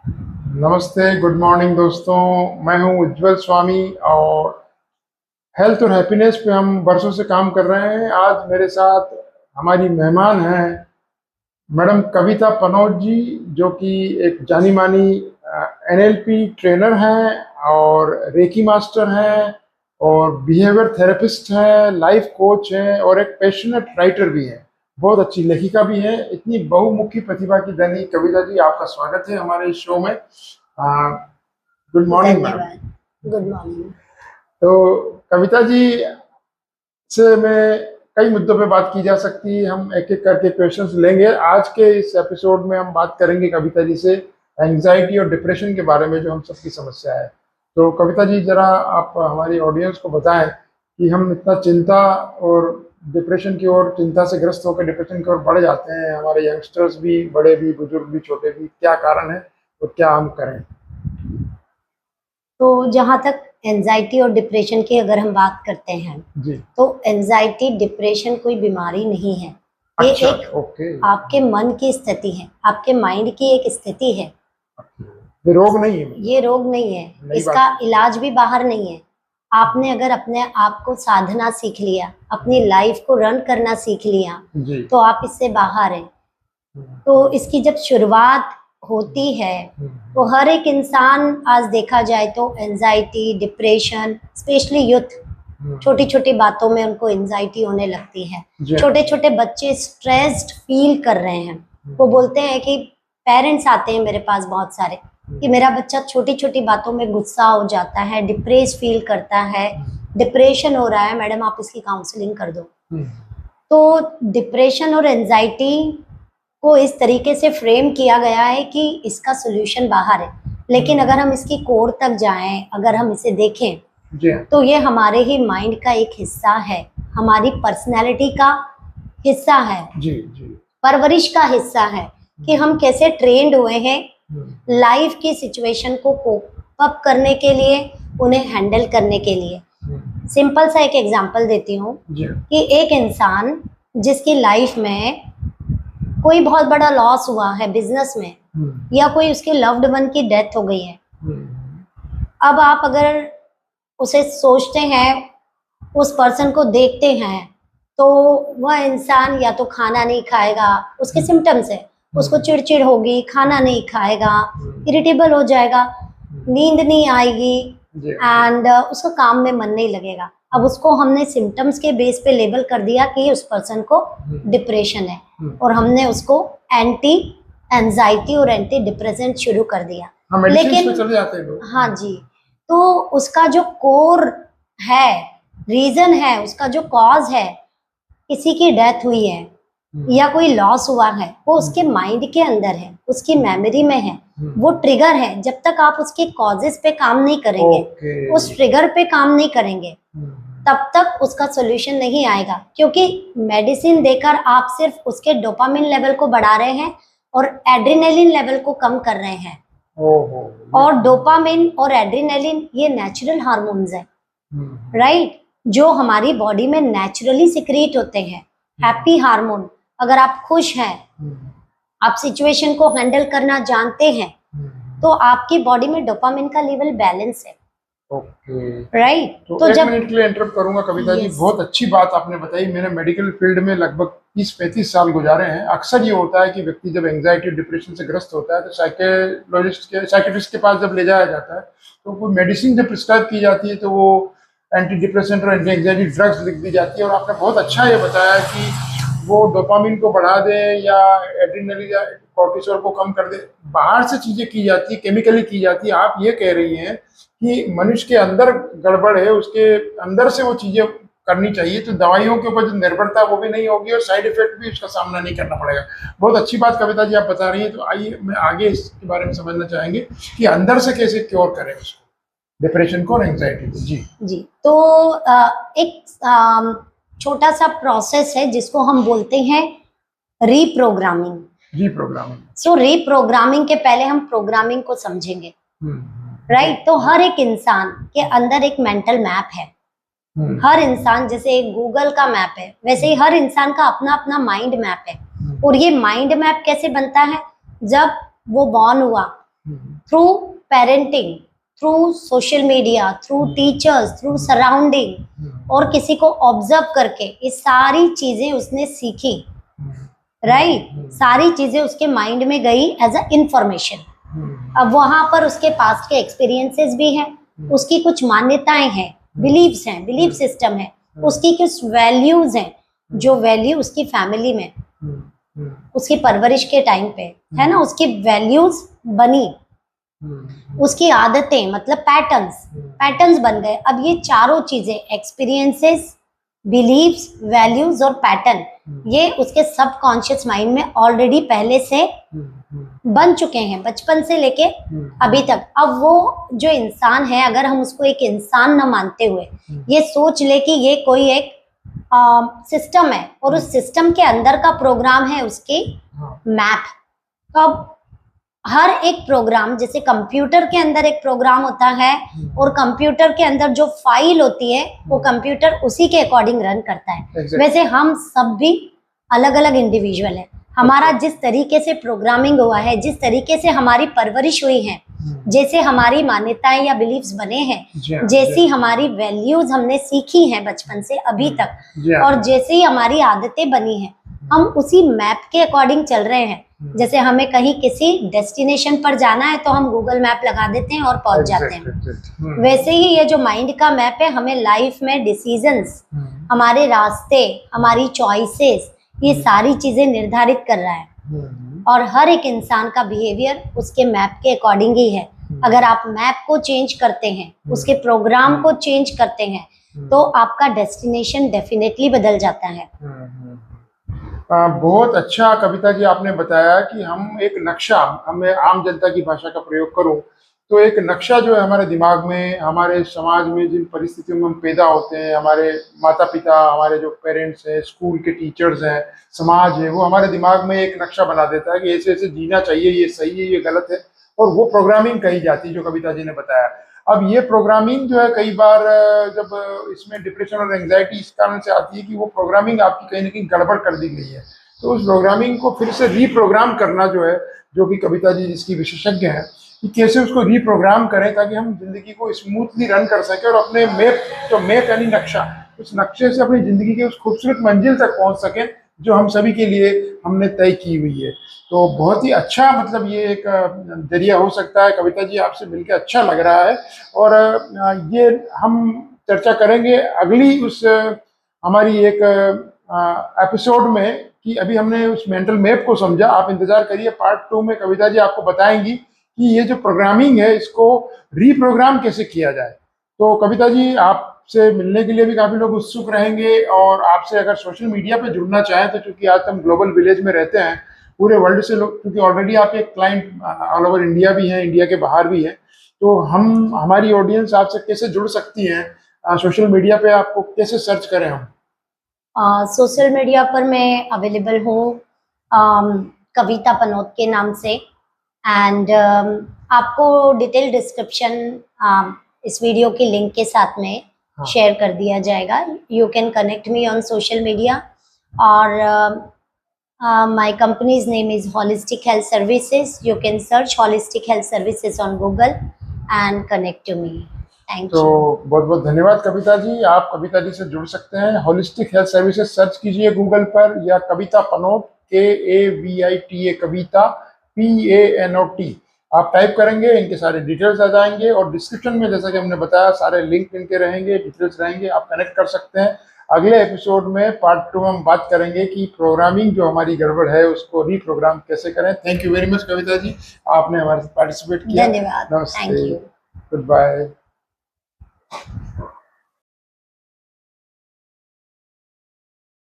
नमस्ते, good morning दोस्तों। मैं हूं उज्जवल स्वामी और हेल्थ और हैप्पीनेस पे हम बरसों से काम कर रहे हैं। आज मेरे साथ हमारी मेहमान हैं मैडम कविता पनौत जी, जो कि एक जानी मानी एनएलपी ट्रेनर हैं और रेकी मास्टर हैं और बिहेवियर थेरेपिस्ट हैं, लाइफ कोच हैं और एक पैशनेट राइटर भी हैं। बहुत अच्छी लेखिका भी हैं। इतनी बहुमुखी प्रतिभा की धनी कविता जी, आपका स्वागत है हमारे इस शो में। Good morning madam. धन्यवाद। Good morning. तो कविता जी से मैं कई मुद्दों पे बात की जा सकती है, हम एक एक करके क्वेश्चंस लेंगे। आज के इस एपिसोड में हम बात करेंगे कविता जी से एंजाइटी और डिप्रेशन के बारे में, जो हम सबकी समस्या है। तो कविता जी, जरा आप हमारी ऑडियंस को बताएं कि हम इतना चिंता और डिप्रेशन की ओर, चिंता से ग्रस्त होकर डिप्रेशन की ओर बढ़ जाते हैं, हमारे यंगस्टर्स भी, बड़े भी, बुजुर्ग भी, छोटे भी, क्या कारण है और क्या हम करें? तो जहाँ तक एंजाइटी और डिप्रेशन की अगर हम बात करते हैं जी। तो एंजाइटी डिप्रेशन कोई बीमारी नहीं है। ये अच्छा, एक ओके। आपके मन की स्थिति है, आपके माइंड की एक स्थिति है। ये रोग नहीं है? ये रोग नहीं है, इसका इलाज भी बाहर नहीं है। आपने अगर अपने आप को साधना सीख लिया, अपनी लाइफ को रन करना सीख लिया जी। तो आप इससे बाहर हैं। तो इसकी जब शुरुआत होती है तो हर एक इंसान, आज देखा जाए तो एंजाइटी, डिप्रेशन, स्पेशली यूथ, छोटी छोटी बातों में उनको एंजाइटी होने लगती है। छोटे छोटे बच्चे स्ट्रेस्ड फील कर रहे हैं। वो बोलते हैं कि पेरेंट्स आते हैं मेरे पास बहुत सारे कि मेरा बच्चा छोटी छोटी बातों में गुस्सा हो जाता है, डिप्रेस फील करता है, डिप्रेशन हो रहा है, मैडम आप इसकी काउंसलिंग कर दो। तो डिप्रेशन और एंजाइटी को इस तरीके से फ्रेम किया गया है कि इसका सोल्यूशन बाहर है, लेकिन अगर हम इसकी कोर तक जाएं, अगर हम इसे देखें तो ये हमारे ही माइंड का एक हिस्सा है, हमारी पर्सनैलिटी का हिस्सा है, जी, परवरिश का हिस्सा है कि हम कैसे ट्रेंड हुए हैं लाइफ की सिचुएशन को कोप अप करने के लिए, उन्हें हैंडल करने के लिए। सिंपल सा एक एग्जांपल देती हूँ कि एक इंसान जिसकी लाइफ में कोई बहुत बड़ा लॉस हुआ है बिजनेस में, या कोई उसके लव्ड वन की डेथ हो गई है, अब आप अगर उसे सोचते हैं, उस पर्सन को देखते हैं, तो वह इंसान या तो खाना नहीं खाएगा, उसके सिम्टम्स है, उसको चिड़चिड़ होगी, खाना नहीं खाएगा, इरिटेबल हो जाएगा, नींद नहीं आएगी एंड उसका काम में मन नहीं लगेगा। अब उसको हमने सिम्टम्स के बेस पे लेबल कर दिया कि उस पर्सन को डिप्रेशन है, और हमने उसको एंटी एंजाइटी और एंटी डिप्रेसेंट शुरू कर दिया। लेकिन चले जाते हैं लोग। हाँ जी, तो उसका जो कोर है, रीजन है, उसका जो कॉज है, किसी की डेथ हुई है या कोई लॉस हुआ है, वो उसके माइंड के अंदर है, उसकी मेमोरी में है, वो ट्रिगर है। जब तक आप उसके कॉजेस पे काम नहीं करेंगे, उस ट्रिगर पे काम नहीं करेंगे, तब तक उसका सोल्यूशन नहीं आएगा। क्योंकि मेडिसिन देकर आप सिर्फ उसके डोपामिन लेवल को बढ़ा रहे हैं और एड्रेनलिन लेवल को कम कर रहे हैं। और डोपामिन और एड्रेनलिन ये नेचुरल हार्मोन्स है, राइट, जो हमारी बॉडी में नेचुरली सिक्रीट होते हैं, हैप्पी हार्मोन। अगर आप खुश हैं, आप सिचुएशन को हैंडल करना जानते हैं, तो आपकी बॉडी में डोपामिन का लेवल बैलेंस है। राइट। तो एक मिनट के लिए इंटरप्ट करूंगा कविता जी। बहुत अच्छी बात आपने बताई। मैंने मेडिकल फील्ड में लगभग 30-35 साल गुजारे हैं। अक्सर ये होता है कि व्यक्ति जब एंजाइटी डिप्रेशन से ग्रस्त होता है तो साइकेट्रिस्ट के पास जब ले जाया जाता है, तो कोई मेडिसिन जब प्रिस्क्राइब की जाती है तो वो एंटी डिप्रेसेंट और एंटी एंजाइटी ड्रग्स लिख दी जाती है। और आपने बहुत अच्छा ये बताया कि वो डोपामिन को बढ़ा दे या एड्रेनलिन या कोर्टिसोल को कम कर दे। बाहर से चीजें की जाती है, केमिकली की जाती है। आप ये कह रही हैं कि मनुष्य के अंदर गड़बड़ है, उसके अंदर से वो चीजें करनी चाहिए, तो दवाइयों के ऊपर जो निर्भरता वो भी नहीं होगी और साइड इफेक्ट भी उसका सामना नहीं करना पड़ेगा। बहुत अच्छी बात कविता जी आप बता रही हैं। तो आइए मैं आगे इसके बारे में समझना चाहेंगे कि अंदर से कैसे क्योर करें उसको, डिप्रेशन को और एंजाइटी को। जी। तो एक छोटा सा प्रोसेस है जिसको हम बोलते हैं रीप्रोग्रामिंग। सो रीप्रोग्रामिंग के पहले हम प्रोग्रामिंग को समझेंगे, राइट। तो हर एक इंसान के अंदर एक मेंटल मैप है। हर इंसान, जैसे एक गूगल का मैप है, वैसे ही हर इंसान का अपना अपना माइंड मैप है। और ये माइंड मैप कैसे बनता है? जब वो बॉर्न हुआ, through parenting, through social media, through teachers, through surrounding और किसी को ऑब्जर्व करके ये सारी चीजें उसने सीखी, राइट। सारी चीजें उसके माइंड में गई एज अ इंफॉर्मेशन। अब वहां पर उसके पास्ट के एक्सपीरियंसेस भी हैं, उसकी कुछ मान्यताएं हैं, बिलीव्स हैं, बिलीफ सिस्टम है, उसकी कुछ वैल्यूज हैं, जो वैल्यू उसकी फैमिली में, उसकी परवरिश के टाइम पे है ना, उसकी वैल्यूज बनी, उसकी आदतें मतलब पैटर्न्स बन गए। अब ये चारों चीजें एक्सपीरियंसेस, बिलीव्स, वैल्यूज और पैटर्न, ये उसके सबकॉन्शियस माइंड में ऑलरेडी पहले से बन चुके हैं, बचपन से लेके अभी तक। अब वो जो इंसान है, अगर हम उसको एक इंसान न मानते हुए ये सोच ले कि ये कोई एक सिस्टम है और उस सिस्टम के अंदर का प्रोग्राम है उसकी मैप। तो अब हर एक प्रोग्राम, जैसे कंप्यूटर के अंदर एक प्रोग्राम होता है और कंप्यूटर के अंदर जो फाइल होती है वो कंप्यूटर उसी के अकॉर्डिंग रन करता है। वैसे हम सब भी अलग अलग इंडिविजुअल है। हमारा जिस तरीके से प्रोग्रामिंग हुआ है, जिस तरीके से हमारी परवरिश हुई है, जैसे हमारी मान्यताएं या बिलीव्स बने हैं, जैसी हमारी वैल्यूज हमने सीखी हैं बचपन से अभी तक, और जैसी हमारी आदतें बनी हैं, हम उसी मैप के अकॉर्डिंग चल रहे हैं। जैसे हमें कहीं किसी डेस्टिनेशन पर जाना है तो हम गूगल मैप लगा देते हैं और पहुंच जाते हैं। वैसे ही ये जो माइंड का मैप है, हमें लाइफ में डिसीजंस, हमारे रास्ते, हमारी चॉइसेस, ये सारी चीजें निर्धारित कर रहा है। और हर एक इंसान का बिहेवियर उसके मैप के अकॉर्डिंग ही है। अगर आप मैप को चेंज करते हैं, उसके प्रोग्राम को चेंज करते हैं, तो आपका डेस्टिनेशन डेफिनेटली बदल जाता है। बहुत अच्छा कविता जी आपने बताया कि हम एक नक्शा, हमें आम जनता की भाषा का प्रयोग करूं तो एक नक्शा जो है हमारे दिमाग में, हमारे समाज में जिन परिस्थितियों में हम पैदा होते हैं, हमारे माता पिता, हमारे जो पेरेंट्स हैं, स्कूल के टीचर्स हैं, समाज है, वो हमारे दिमाग में एक नक्शा बना देता है कि ऐसे ऐसे जीना चाहिए, ये सही है, ये गलत है, और वो प्रोग्रामिंग कही जाती है जो कविता जी ने बताया। अब ये प्रोग्रामिंग जो है कई बार जब इसमें डिप्रेशन और एंग्जाइटी इस कारण से आती है कि वो प्रोग्रामिंग आपकी कहीं ना कहीं गड़बड़ कर दी गई है। तो उस प्रोग्रामिंग को फिर से रीप्रोग्राम करना जो है, जो कि कविता जी जिसकी विशेषज्ञ हैं, कि कैसे उसको रीप्रोग्राम करें ताकि हम जिंदगी को स्मूथली रन कर सकें और अपने मैप, जो मैप यानी नक्शा, उस नक्शे से अपनी जिंदगी के उस खूबसूरत मंजिल तक पहुंच सकें जो हम सभी के लिए हमने तय की हुई है। तो बहुत ही अच्छा, मतलब ये एक जरिया हो सकता है। कविता जी आपसे मिलकर अच्छा लग रहा है, और ये हम चर्चा करेंगे अगली उस हमारी एक एपिसोड में, कि अभी हमने उस मेंटल मैप को समझा। आप इंतजार करिए, पार्ट 2 में कविता जी आपको बताएंगी कि ये जो प्रोग्रामिंग है इसको रीप्रोग्राम कैसे किया जाए। तो कविता जी आपसे मिलने के लिए भी काफ़ी लोग उत्सुक रहेंगे, और आपसे अगर सोशल मीडिया पे जुड़ना चाहें तो, चूंकि आज हम ग्लोबल विलेज में रहते हैं, पूरे वर्ल्ड से लोग, क्योंकि ऑलरेडी आपके क्लाइंट ऑल ओवर इंडिया भी हैं, इंडिया के बाहर भी हैं, तो हमारी ऑडियंस आपसे कैसे जुड़ सकती है? सोशल मीडिया पे आपको कैसे सर्च करें हम? सोशल मीडिया पर मैं अवेलेबल हूँ कविता पनोत के नाम से, एंड आपको डिटेल डिस्क्रिप्शन इस वीडियो के लिंक के साथ में शेयर कर दिया जाएगा। You can connect me on social media, और my company's name is Holistic Health Services. You can search Holistic Health Services on Google and connect to me. Thank you. तो बहुत बहुत धन्यवाद कविता जी। आप कविता जी से जुड़ सकते हैं, होलिस्टिक हेल्थ सर्विसेज सर्च कीजिए गूगल पर, या कविता पनोट, KAVITA, कविता PANOT आप टाइप करेंगे, इनके सारे डिटेल्स आ जाएंगे, और डिस्क्रिप्शन में जैसा कि हमने बताया सारे लिंक इनके रहेंगे, डिटेल्स रहेंगे, आप कनेक्ट कर सकते हैं। अगले एपिसोड में पार्ट 2 में हम बात करेंगे कि प्रोग्रामिंग जो हमारी गड़बड़ है उसको रीप्रोग्राम कैसे करें। Thank you very much Kavita ji, आपने हमारे साथ पार्टिसिपेट किया। धन्यवाद। नमस्ते, थैंक यू। Good bye.